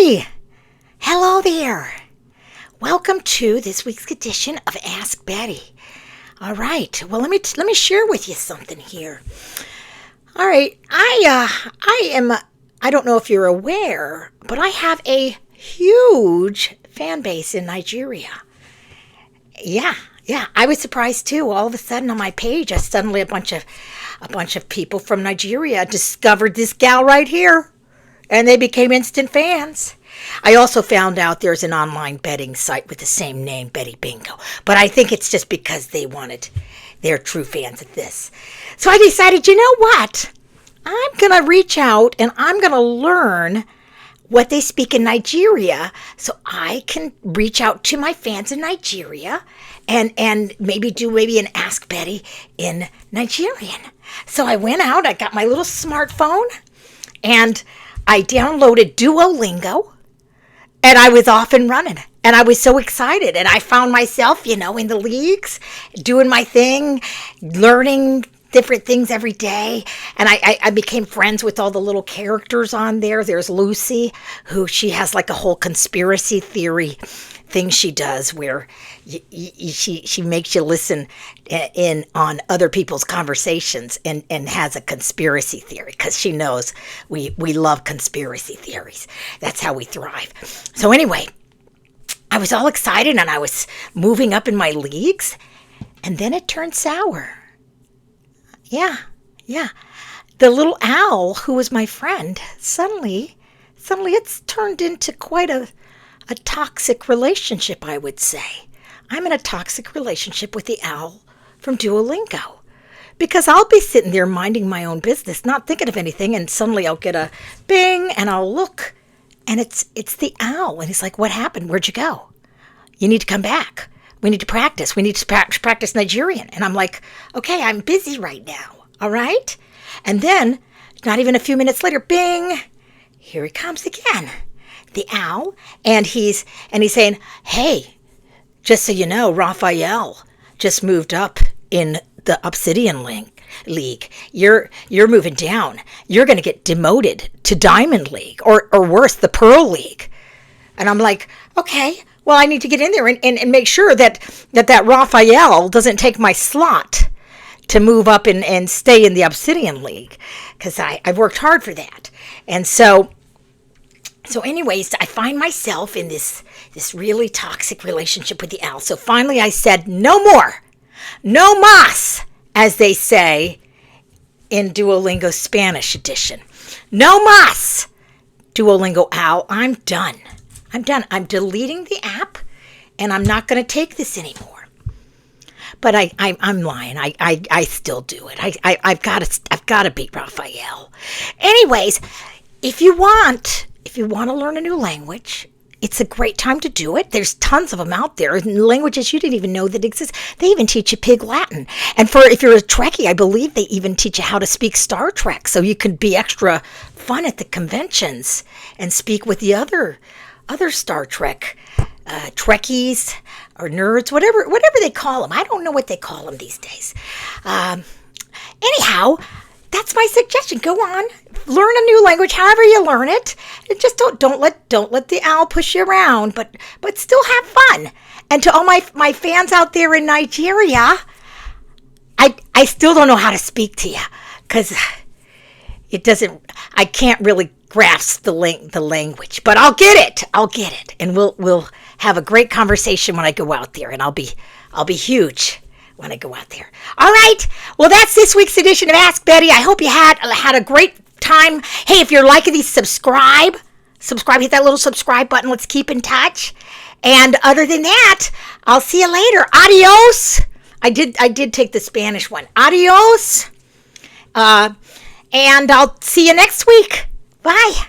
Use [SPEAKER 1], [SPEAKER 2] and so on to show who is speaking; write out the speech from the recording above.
[SPEAKER 1] Hi! Hello there! Welcome to this week's edition of Ask Betty. All right, well let me share with you something here. All right, I don't know if you're aware, but I have a huge fan base in Nigeria. Yeah, I was surprised too. All of a sudden on my page, suddenly a bunch of people from Nigeria discovered this gal right here, and they became instant fans. I also found out there's an online betting site with the same name, Betty Bingo. But I think it's just because they're true fans of this. So I decided, you know what? I'm going to reach out and I'm going to learn what they speak in Nigeria so I can reach out to my fans in Nigeria and maybe do an Ask Betty in Nigerian. So I went out, I got my little smartphone, and I downloaded Duo Lingo, and I was off and running. And I was so excited. And I found myself, in the leagues, doing my thing, learning different things every day. And I became friends with all the little characters on there. There's Lucy, she has like a whole conspiracy theory thing she does where she makes you listen in on other people's conversations and has a conspiracy theory because she knows we love conspiracy theories. That's how we thrive. So anyway, I was all excited and I was moving up in my leagues, and then it turned sour. Yeah. The little owl who was my friend, suddenly it's turned into quite a toxic relationship, I would say. I'm in a toxic relationship with the owl from Duolingo because I'll be sitting there minding my own business, not thinking of anything, and suddenly I'll get a bing and I'll look, and it's the owl, and he's like, "What happened? Where'd you go? You need to come back. We need to practice. We need to practice Nigerian." And I'm like, "Okay, I'm busy right now. All right?" And then, not even a few minutes later, bing, here he comes again, the owl, and he's saying, "Hey, just so you know, Raphael just moved up in the Obsidian League. You're moving down. You're going to get demoted to Diamond League, or worse, the Pearl League." And I'm like, "Okay, well, I need to get in there and make sure that Raphael doesn't take my slot to move up and stay in the Obsidian League, because I've worked hard for that." And so anyways, I find myself in this really toxic relationship with the owl. So finally I said, no more, no más, as they say in Duolingo Spanish edition. No más, Duolingo owl, I'm done. I'm deleting the app, and I'm not going to take this anymore. But I'm lying. I still do it. I've got to beat Raphael. Anyways, if you want to learn a new language, it's a great time to do it. There's tons of them out there, languages you didn't even know that exist. They even teach you Pig Latin. And if you're a Trekkie, I believe they even teach you how to speak Star Trek, so you could be extra fun at the conventions and speak with the other Star Trek Trekkies or nerds, whatever they call them. I don't know what they call them these days. Anyhow, that's my suggestion. Go on, learn a new language, however you learn it. And just don't let the owl push you around, but still have fun. And to all my fans out there in Nigeria, I still don't know how to speak to you because I can't really grasp the language, but I'll get it, and we'll have a great conversation when I go out there, and I'll be huge when I go out there. All right, well, that's this week's edition of Ask Betty. I hope you had a great time. Hey, if you're liking these, subscribe, hit that little subscribe button. Let's keep in touch. And other than that, I'll see you later. Adios. I did take the Spanish one. Adios. And I'll see you next week. Bye.